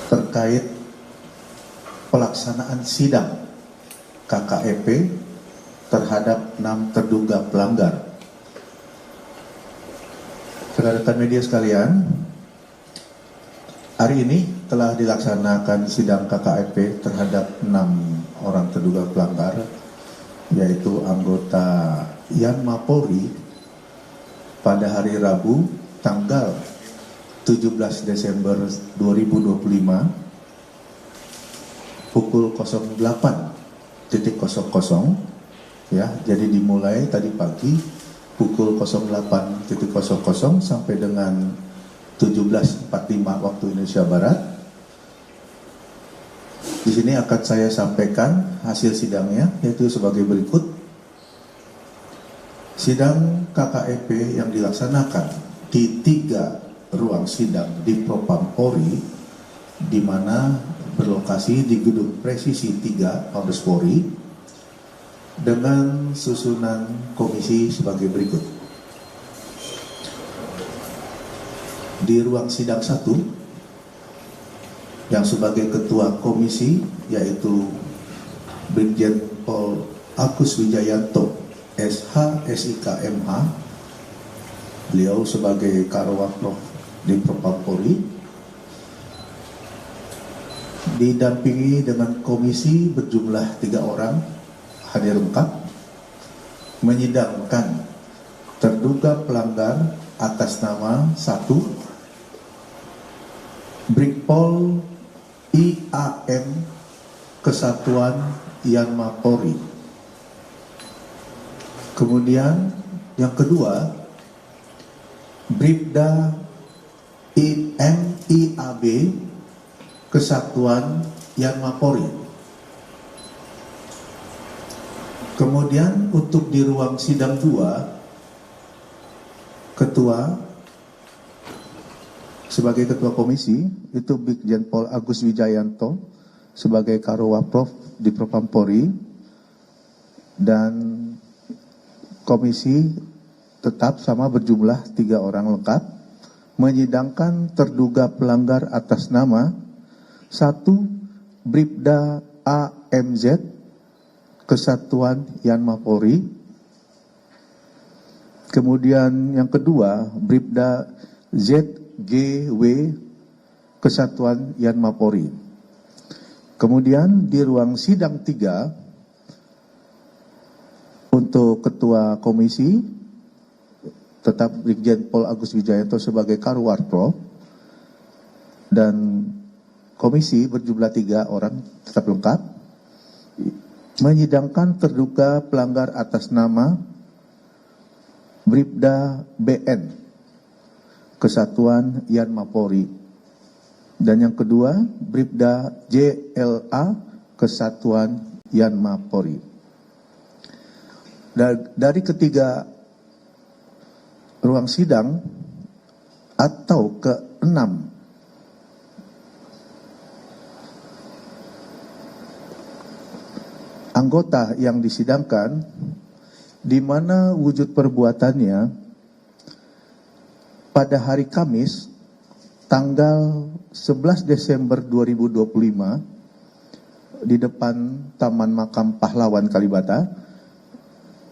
terkait pelaksanaan sidang KKEP terhadap 6 terduga pelanggar. Rekan-rekan media sekalian, hari ini telah dilaksanakan sidang KKEP terhadap 6 orang terduga pelanggar, yaitu anggota Yanma Polri pada hari Rabu tanggal 17 Desember 2025 pukul 08.00 ya. Jadi dimulai tadi pagi pukul 08.00 sampai dengan 17.45 waktu Indonesia Barat. Di sini akan saya sampaikan hasil sidangnya, yaitu sebagai berikut. Sidang KKEP yang dilaksanakan di 3 ruang sidang di Propam Polri, di mana berlokasi di Gedung Presisi 3 Mabes Polri, dengan susunan komisi sebagai berikut. Di ruang sidang 1, yang sebagai ketua komisi yaitu Brigjen Pol Agus Wijayanto, SH, SIK, MH. Beliau sebagai Karwapro di Propam Polri, didampingi dengan komisi berjumlah 3 orang hadir lengkap, menyidangkan terduga pelanggar atas nama 1 Brigpol IAM Kesatuan Yanma Polri. Kemudian yang kedua, Bribda IMIAB Kesatuan Yanma Polri. Kemudian untuk di ruang sidang 2, sebagai ketua komisi itu Brigjen Pol Agus Wijayanto sebagai Karwaprof di Propam Polri, dan komisi tetap sama berjumlah 3 orang lengkap, menyidangkan terduga pelanggar atas nama 1 Bribda AMZ Kesatuan Yanma Polri. Kemudian yang kedua, Bribda ZGW Kesatuan Yanma Polri. Kemudian di ruang sidang 3 untuk ketua komisi tetap Brigjen Pol Agus Wijayanto sebagai Karwarpro, dan komisi berjumlah 3 orang tetap lengkap, menyidangkan terduga pelanggar atas nama Bribda BN Kesatuan Yanma Polri, dan yang kedua Bribda JLA Kesatuan Yanma Polri. Dari ketiga ruang sidang atau ke-6 anggota yang disidangkan, di mana wujud perbuatannya pada hari Kamis tanggal 11 Desember 2025 di depan Taman Makam Pahlawan Kalibata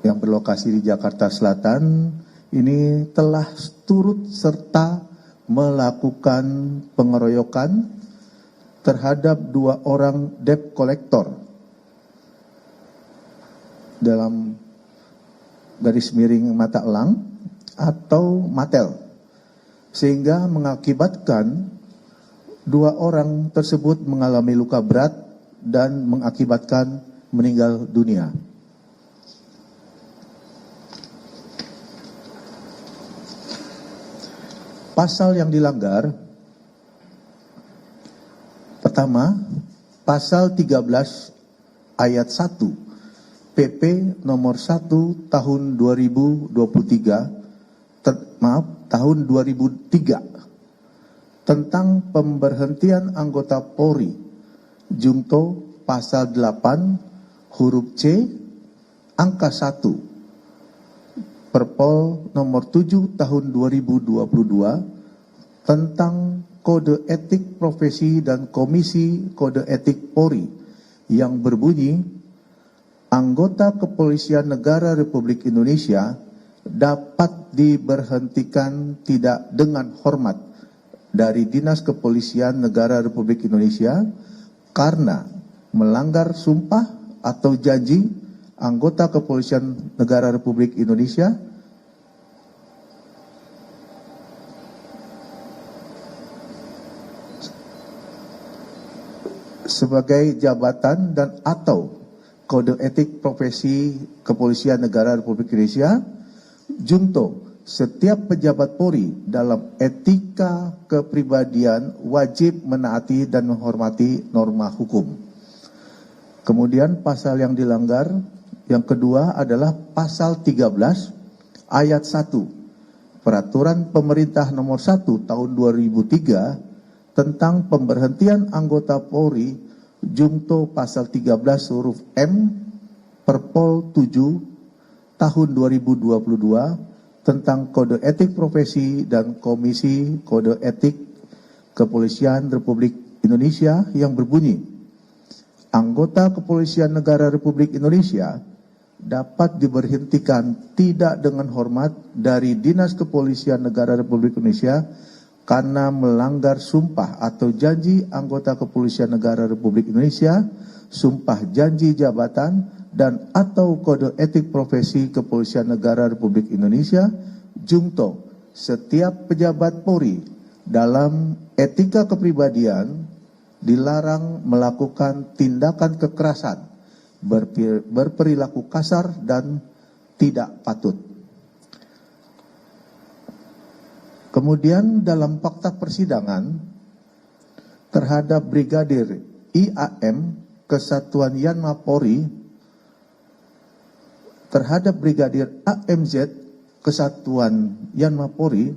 yang berlokasi di Jakarta Selatan, ini telah turut serta melakukan pengeroyokan terhadap 2 orang debt collector dalam garis miring mata elang atau matel, sehingga mengakibatkan 2 orang tersebut mengalami luka berat dan mengakibatkan meninggal dunia. Pasal yang dilanggar, pertama, pasal 13 ayat 1 PP nomor 1 tahun 2023, tahun 2003 tentang pemberhentian anggota Polri, Jungto pasal 8 huruf C angka 1 Perpol nomor 7 tahun 2022 tentang Kode Etik Profesi dan Komisi Kode Etik Polri yang berbunyi, anggota Kepolisian Negara Republik Indonesia dapat diberhentikan tidak dengan hormat dari Dinas Kepolisian Negara Republik Indonesia karena melanggar sumpah atau janji anggota Kepolisian Negara Republik Indonesia sebagai jabatan dan atau Kode Etik Profesi Kepolisian Negara Republik Indonesia. Junto, setiap pejabat Polri dalam etika kepribadian wajib menaati dan menghormati norma hukum. Kemudian pasal yang dilanggar yang kedua adalah pasal 13 ayat 1 Peraturan Pemerintah Nomor 1 Tahun 2003 tentang pemberhentian anggota Polri junto pasal 13 huruf M Perpol 7 tahun 2022 tentang Kode Etik Profesi dan Komisi Kode Etik Kepolisian Republik Indonesia yang berbunyi, anggota Kepolisian Negara Republik Indonesia dapat diberhentikan tidak dengan hormat dari Dinas Kepolisian Negara Republik Indonesia karena melanggar sumpah atau janji anggota Kepolisian Negara Republik Indonesia, sumpah janji jabatan, dan atau Kode Etik Profesi Kepolisian Negara Republik Indonesia. Junto, setiap pejabat Polri dalam etika kepribadian dilarang melakukan tindakan kekerasan, berperilaku kasar, dan tidak patut. Kemudian dalam fakta persidangan terhadap Brigadir IAM Kesatuan Yanma Polri terhadap Brigadir AMZ Kesatuan Yanma Polri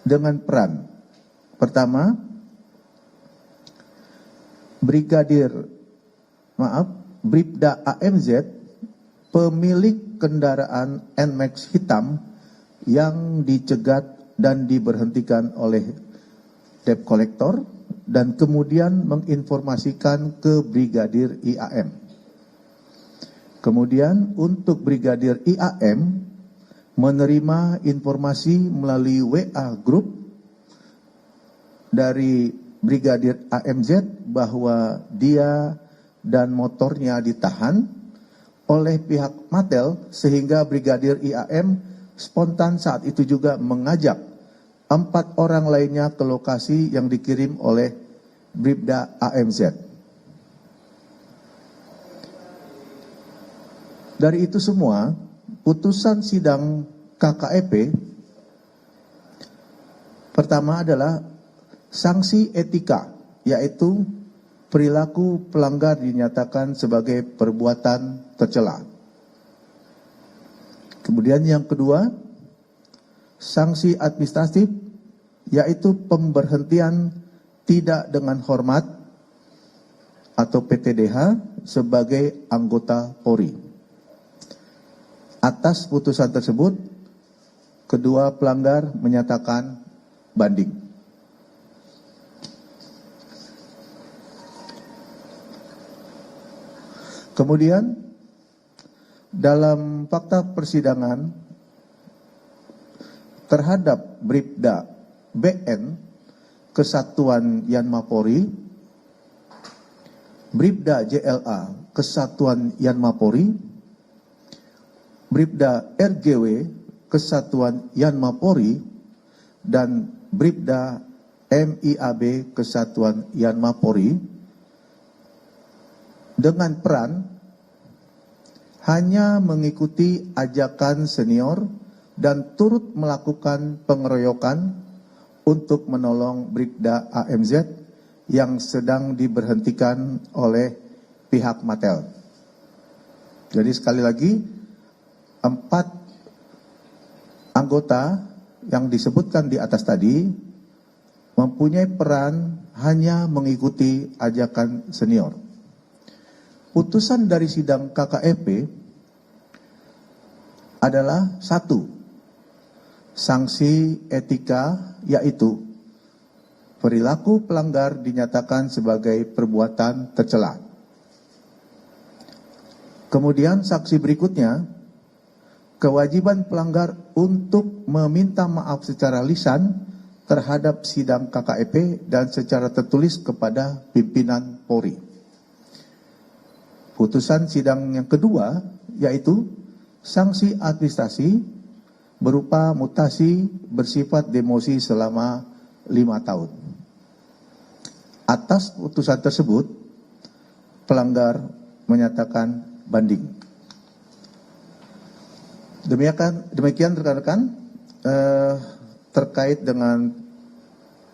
dengan peran pertama, Bribda AMZ pemilik kendaraan NMAX hitam yang dicegat dan diberhentikan oleh debt collector dan kemudian menginformasikan ke Brigadir IAM. Kemudian untuk Brigadir IAM menerima informasi melalui WA Group dari Brigadir AMZ bahwa dia dan motornya ditahan oleh pihak Matel, sehingga Brigadir IAM spontan saat itu juga mengajak 4 orang lainnya ke lokasi yang dikirim oleh Bribda AMZ. Dari itu semua, putusan sidang KKEP pertama adalah sanksi etika, yaitu perilaku pelanggar dinyatakan sebagai perbuatan tercela. Kemudian yang kedua, sanksi administratif, yaitu pemberhentian tidak dengan hormat atau PTDH sebagai anggota Polri. Atas putusan tersebut, kedua pelanggar menyatakan banding. Kemudian dalam fakta persidangan terhadap Bribda BN Kesatuan Yanma Polri, Bribda JLA Kesatuan Yanma Polri, Bribda RGW Kesatuan Yanma Polri, dan Bribda MIAB Kesatuan Yanma Polri dengan peran hanya mengikuti ajakan senior dan turut melakukan pengeroyokan untuk menolong Bribda AMZ yang sedang diberhentikan oleh pihak Matel. Jadi sekali lagi, 4 anggota yang disebutkan di atas tadi mempunyai peran hanya mengikuti ajakan senior. Putusan dari sidang KKEP adalah 1, sanksi etika, yaitu perilaku pelanggar dinyatakan sebagai perbuatan tercela. Kemudian saksi berikutnya, kewajiban pelanggar untuk meminta maaf secara lisan terhadap sidang KKEP dan secara tertulis kepada pimpinan Polri. Putusan sidang yang kedua yaitu sanksi administrasi berupa mutasi bersifat demosi selama 5 tahun. Atas putusan tersebut, pelanggar menyatakan banding. Demikian rekan-rekan terkait dengan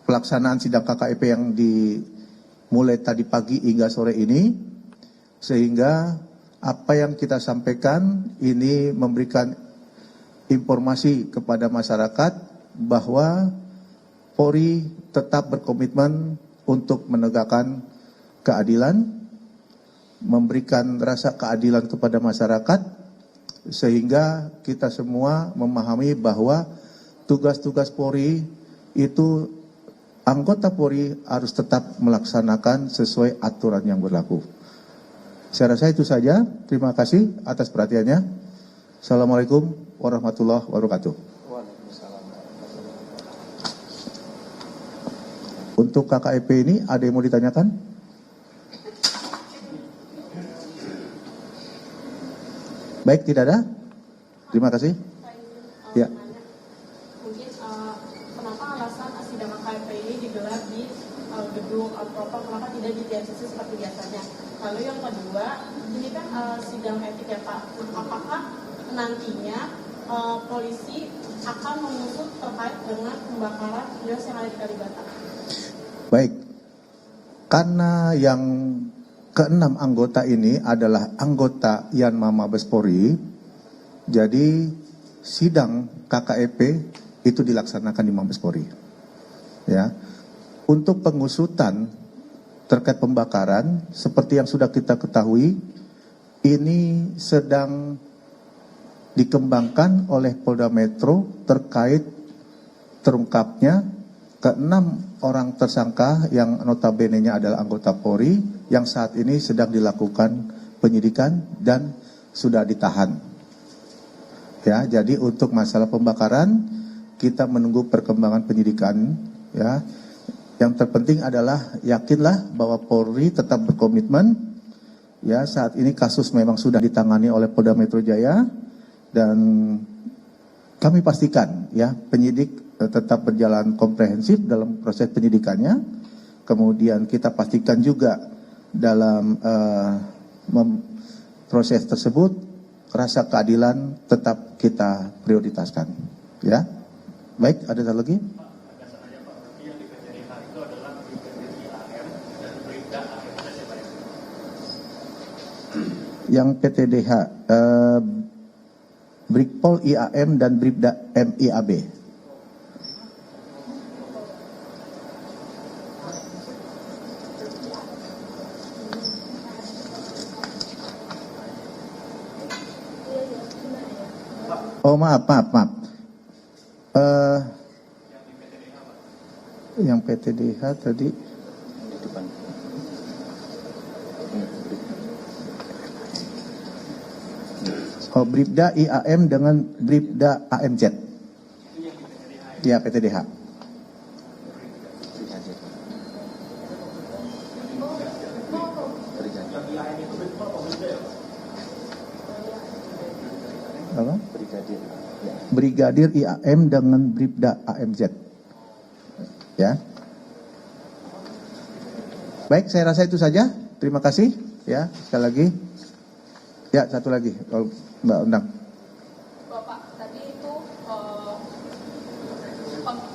pelaksanaan sidang KKEP yang dimulai tadi pagi hingga sore ini, sehingga apa yang kita sampaikan ini memberikan informasi kepada masyarakat bahwa Polri tetap berkomitmen untuk menegakkan keadilan, memberikan rasa keadilan kepada masyarakat, sehingga kita semua memahami bahwa tugas-tugas Polri itu, anggota Polri harus tetap melaksanakan sesuai aturan yang berlaku. Saya rasa itu saja. Terima kasih atas perhatiannya. Assalamualaikum warahmatullahi wabarakatuh. Untuk KKEP ini ada yang mau ditanyakan? Baik, tidak ada? Terima kasih. Ya. Mungkin kenapa alasan sidang KKEP ini digelar di gedung Propam, kenapa tidak di TNCC seperti biasanya? Lalu yang kedua, ini kan sidang etik ya Pak, apakah nantinya polisi akan mengusut terkait dengan pembakaran kios yang ada di Kalibata? Baik, karena yang keenam anggota ini adalah anggota Yanma Mabes Polri, jadi sidang KKEP itu dilaksanakan di Mabes Polri. Ya, untuk pengusutan terkait pembakaran, seperti yang sudah kita ketahui, ini sedang dikembangkan oleh Polda Metro terkait terungkapnya keenam orang tersangka yang notabene-nya adalah anggota Polri yang saat ini sedang dilakukan penyidikan dan sudah ditahan. Ya, jadi untuk masalah pembakaran kita menunggu perkembangan penyidikan. Ya, yang terpenting adalah yakinlah bahwa Polri tetap berkomitmen. Ya, saat ini kasus memang sudah ditangani oleh Polda Metro Jaya dan kami pastikan ya penyidik tetap berjalan komprehensif dalam proses penyidikannya. Kemudian kita pastikan juga dalam proses tersebut rasa keadilan tetap kita prioritaskan. Ya, baik, ada satu lagi. Yang PTDH, Brigpol IAM dan Bribda MIAB. Oh maaf. Yang PTDH tadi. Oh, Bribda IAM dengan Bribda AMZ. Ya, PTDH. Apa? Brigadir IAM dengan Bribda AMZ. Ya. Baik, saya rasa itu saja. Terima kasih. Ya, sekali lagi. Ya, satu lagi, kalau Mbak Undang. Bapak, tadi itu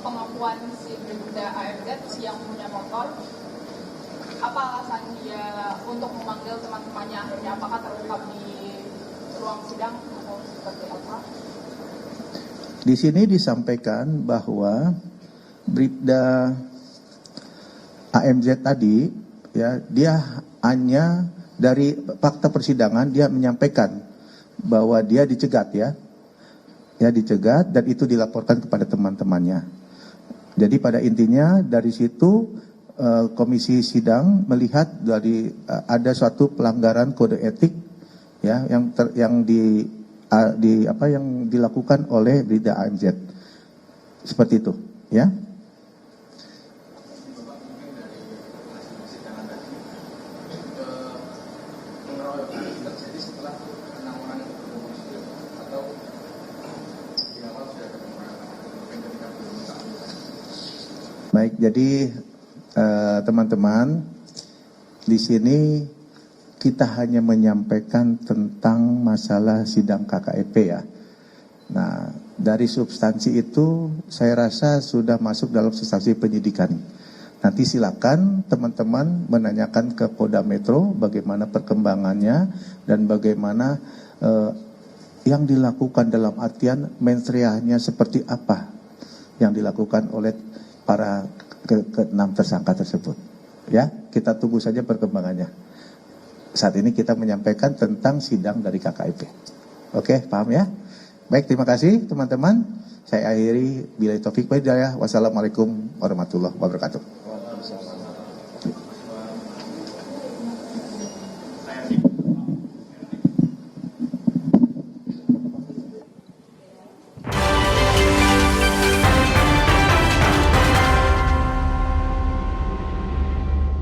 pengakuan si Bribda AMZ yang punya motor, apa alasan dia untuk memanggil teman-temannya akhirnya? Apakah terungkap di ruang sidang atau seperti apa? Di sini disampaikan bahwa Bribda AMZ tadi, ya, dia hanya dari fakta persidangan dia menyampaikan bahwa dia dicegat, ya dicegat dan itu dilaporkan kepada teman-temannya. Jadi pada intinya dari situ komisi sidang melihat dari ada suatu pelanggaran kode etik ya yang dilakukan oleh Bribda AMZ. Seperti itu, ya. Baik, jadi teman-teman, di sini kita hanya menyampaikan tentang masalah sidang KKEP ya. Nah, dari substansi itu saya rasa sudah masuk dalam substansi penyidikan. Nanti silakan teman-teman menanyakan ke Polda Metro bagaimana perkembangannya dan bagaimana yang dilakukan dalam artian mensreanya seperti apa yang dilakukan oleh para ke-6 tersangka tersebut. Ya, kita tunggu saja perkembangannya. Saat ini kita menyampaikan tentang sidang dari KKEP. Oke, paham ya? Baik, terima kasih teman-teman. Saya akhiri, billahi taufik wal hidayah. Wassalamualaikum warahmatullahi wabarakatuh.